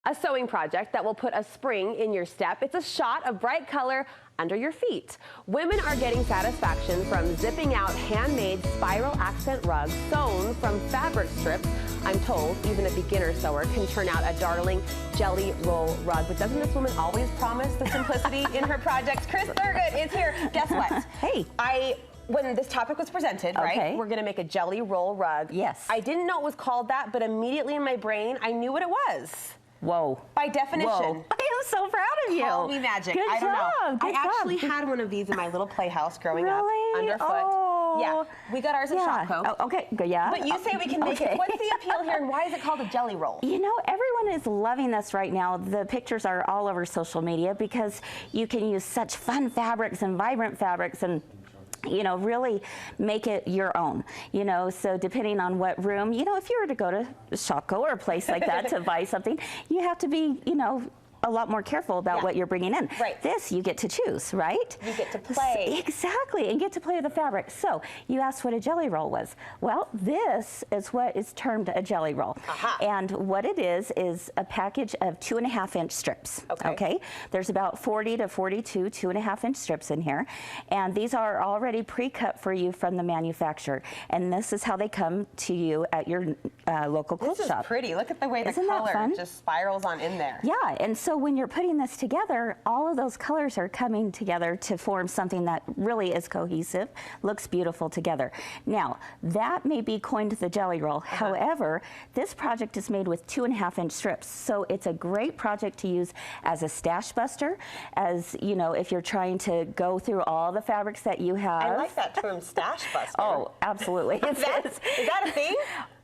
a sewing project that will put a spring in your step. It's a shot of bright color under your feet. Women are getting satisfaction from zipping out handmade spiral accent rugs sewn from fabric strips. I'm told even a beginner sewer can turn out a darling jelly roll rug. But doesn't this woman always promise the simplicity in her projects? Kris Thurgood is here. Guess what? Hey. When this topic was presented, right, we're gonna make a jelly roll rug. Yes. I didn't know it was called that, but immediately in my brain, I knew what it was. Whoa. By definition. Whoa. I am so proud of you. Call me magic. Good I don't job. know. Good I actually job. had one of these in my little playhouse growing Really? up, underfoot. Oh. Yeah, we got ours at Shopco. Oh, okay, good, yeah. But you say we can make it. What's the appeal here, and why is it called a jelly roll? You know, everyone is loving this right now. The pictures are all over social media because you can use such fun fabrics and vibrant fabrics and really make it your own, so depending on what room, if you were to go to Shopko or a place like that to buy something, you have to be, a lot more careful about what you're bringing in. Right. This, you get to choose, right? You get to play. Exactly, and get to play with the fabric. So you asked what a jelly roll was. Well, this is what is termed a jelly roll. And what it is a package of 2.5-inch strips. Okay. There's about 40 to 42 2.5-inch strips in here. And these are already pre-cut for you from the manufacturer. And this is how they come to you at your local quilt shop. This is pretty. Look at the way the Isn't that color fun? just spirals on in there. Yeah, and so when you're putting this together, all of those colors are coming together to form something that really is cohesive, looks beautiful together. Now, that may be coined the jelly roll. However, this project is made with 2.5-inch strips, so it's a great project to use as a stash buster, as if you're trying to go through all the fabrics that you have. I like that term, stash buster. Oh, absolutely. Is that a thing?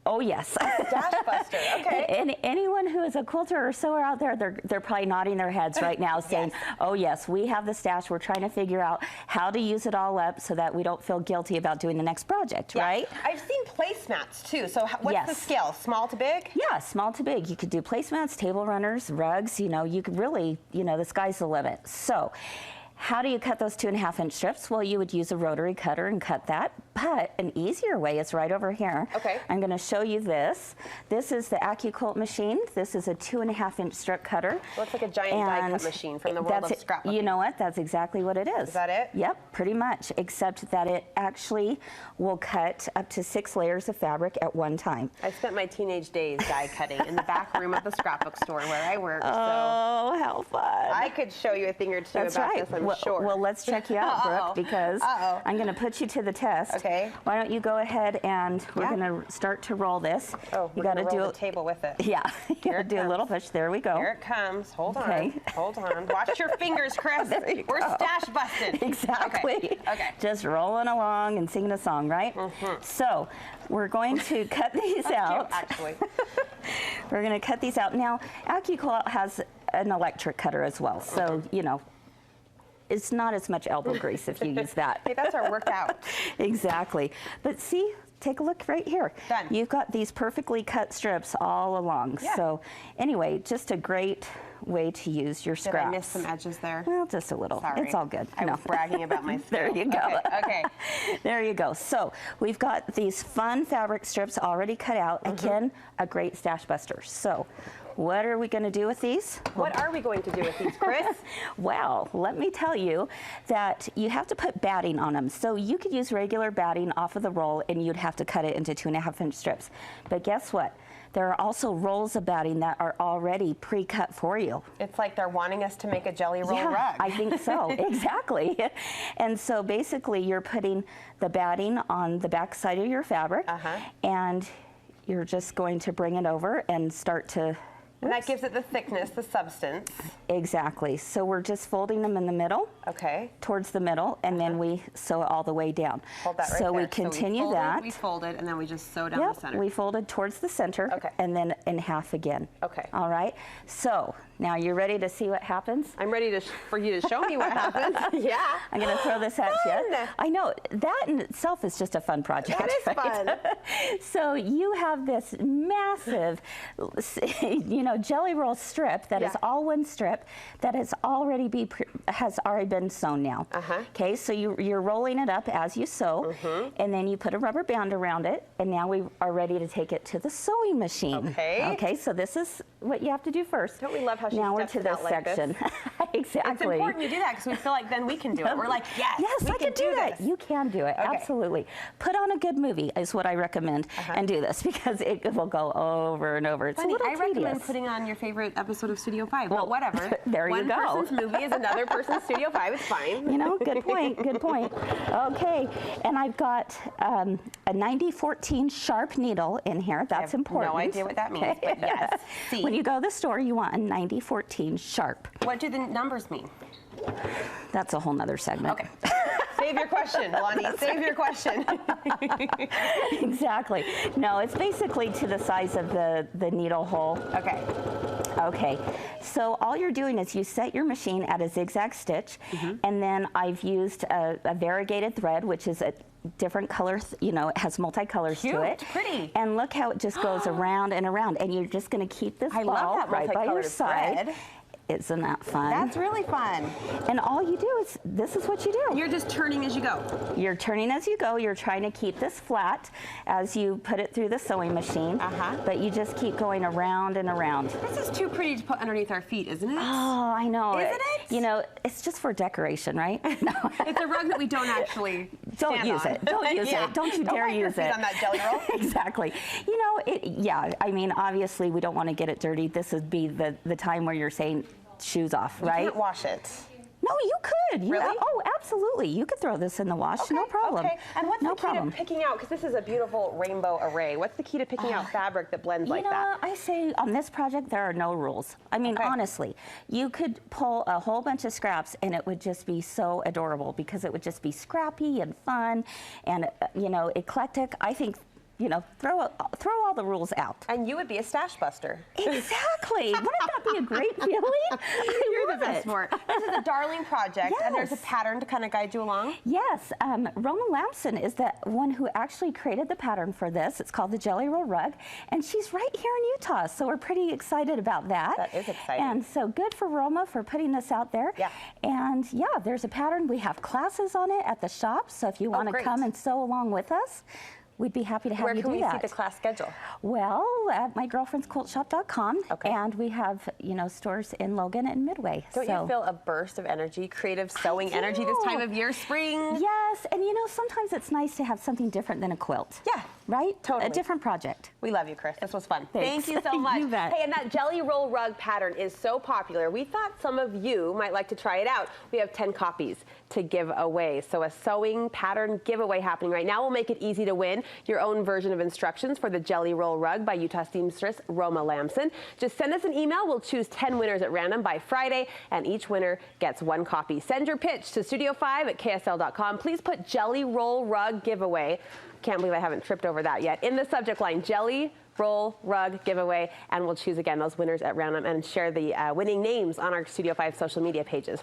Oh, yes. Stash buster, okay. And anyone who is a quilter or sewer out there, they're probably nodding their heads right now saying, oh, yes, we have the stash. We're trying to figure out how to use it all up so that we don't feel guilty about doing the next project, right? I've seen placemats, too. So what's the scale, small to big? Yeah, small to big. You could do placemats, table runners, rugs. You could really, the sky's the limit. So how do you cut those 2.5-inch strips? Well, you would use a rotary cutter and cut that, but an easier way is right over here. Okay. I'm going to show you this. This is the AccuQuilt machine. This is a 2.5-inch strip cutter. Looks like a giant die cut machine from the world of scrapbooking. You know what? That's exactly what it is. Is that it? Yep, pretty much, except that it actually will cut up to 6 layers of fabric at one time. I spent my teenage days die cutting in the back room of the scrapbook store where I work. Oh, how fun. I could show you a thing or two about this, I'm sure. Well, let's check you out, Brooke, because I'm going to put you to the test. Okay. Why don't you go ahead and we're going to start to roll this. Oh, you got to do the table with it. Yeah, you got to do a little push. There we go. Here it comes. Hold on. Hold on. Watch your fingers, Kris. We're stash busted. Exactly. Okay. Just rolling along and singing a song, right? So we're going to cut these out. Actually. We're going to cut these out. Now, AccuQuilt has an electric cutter as well, so it's not as much elbow grease if you use that. Hey, that's our workout. Exactly. But see, take a look right here. Done. You've got these perfectly cut strips all along. Yeah. So anyway, just a great way to use your scraps. Did I miss some edges there? Well, just a little. Sorry. It's all good. I was bragging about my skill. There you go. Okay. There you go. So we've got these fun fabric strips already cut out. Again, a great stash buster. So what are we going to do with these? What are we going to do with these, Kris? Well, let me tell you that you have to put batting on them. So you could use regular batting off of the roll and you'd have to cut it into 2.5-inch strips. But guess what? There are also rolls of batting that are already pre-cut for you. It's like they're wanting us to make a jelly roll rug. I think so, exactly. And so basically you're putting the batting on the back side of your fabric and you're just going to bring it over and start to And that gives it the thickness, the substance. Exactly. So we're just folding them in the middle. Okay. Towards the middle, and then we sew it all the way down. Hold that right so there. We continue We folded, and then we just sew down the center. We folded towards the center, and then in half again. Okay. All right. So now you're ready to see what happens? I'm ready for you to show me what happens. Yeah. I'm going to throw this at you. I know, that in itself is just a fun project. That is fun. So you have this massive, jelly roll strip that is all one strip that has already been sewn now. Okay, so you're rolling it up as you sew, and then you put a rubber band around it, and now we are ready to take it to the sewing machine. Okay, so this is what you have to do first. Don't we love how she now we're steps to it this out like section. Exactly. It's important you do that because we feel like then we can do it. We're like, yes, I can do that. You can do it. Absolutely. Put on a good movie is what I recommend, and do this because it will go over and over. It's Funny, a little I tedious. recommend putting on your favorite episode of Studio 5, but whatever. There you go. One person's movie is another person's Studio 5. It's fine. You know, good point. Good point. Okay, and I've got a 90-14 sharp needle in here. That's important. No idea what that means, but yes. When you go to the store, you want a 90-14 sharp. What do the numbers mean? That's a whole nother segment. Okay. Save your question, Lonnie. Save your question. Exactly. No, it's basically to the size of the needle hole. Okay. Okay. So all you're doing is you set your machine at a zigzag stitch, and then I've used a variegated thread, which is a different color, you know, it has multicolors to it. Pretty. And look how it just goes around and around, and you're just going to keep this I ball love that right by your side. thread. Isn't that fun? That's really fun. And all you do is, this is what you do. You're just turning as you go. You're turning as you go. You're trying to keep this flat as you put it through the sewing machine. But you just keep going around and around. This is too pretty to put underneath our feet, isn't it? Oh, I know. Isn't it? You know, it's just for decoration, right? No. It's a rug that we don't actually Don't use it. Don't use it. Don't you dare use it. On that jelly roll. Exactly. You know, yeah, I mean, obviously we don't want to get it dirty. This would be the time where you're saying, shoes off, right? You can't wash it. No, you could. Really? Oh, absolutely. You could throw this in the wash, no problem. Okay. And what's the key to picking out, because this is a beautiful rainbow array, what's the key to picking out fabric that blends like that? I say on this project, there are no rules. I mean, honestly, you could pull a whole bunch of scraps and it would just be so adorable because it would just be scrappy and fun and, you know, eclectic. I think, you know, throw all the rules out. And you would be a stash buster. Exactly. Wouldn't that be a great feeling? You're the best for it. This is a darling project, and there's a pattern to kind of guide you along. Yes. Roma Lamson is the one who actually created the pattern for this. It's called the Jelly Roll Rug, and she's right here in Utah, so we're pretty excited about that. That is exciting. And so good for Roma for putting this out there. Yeah. And yeah, there's a pattern. We have classes on it at the shop, so if you want to come and sew along with us, we'd be happy to have you do that. Where can we see the class schedule? Well, at mygirlfriendsquiltshop.com, and we have, you know, stores in Logan and Midway. Don't you feel a burst of energy, creative sewing energy this time of year, spring? Yes, and you know, sometimes it's nice to have something different than a quilt. Yeah. Right? Totally. A different project. We love you, Kris. This was fun. Thanks. Thank you so much. You bet. Hey, and that jelly roll rug pattern is so popular. We thought some of you might like to try it out. We have 10 copies to give away. So a sewing pattern giveaway happening right now will make it easy to win your own version of instructions for the jelly roll rug by Utah seamstress Roma Lamson. Just send us an email. We'll choose 10 winners at random by Friday, and each winner gets 1 copy. Send your pitch to studio5@ksl.com. Please put jelly roll rug giveaway. Can't believe I haven't tripped over that yet. In the subject line, jelly roll rug giveaway, and we'll choose again those winners at random and share the winning names on our Studio 5 social media pages.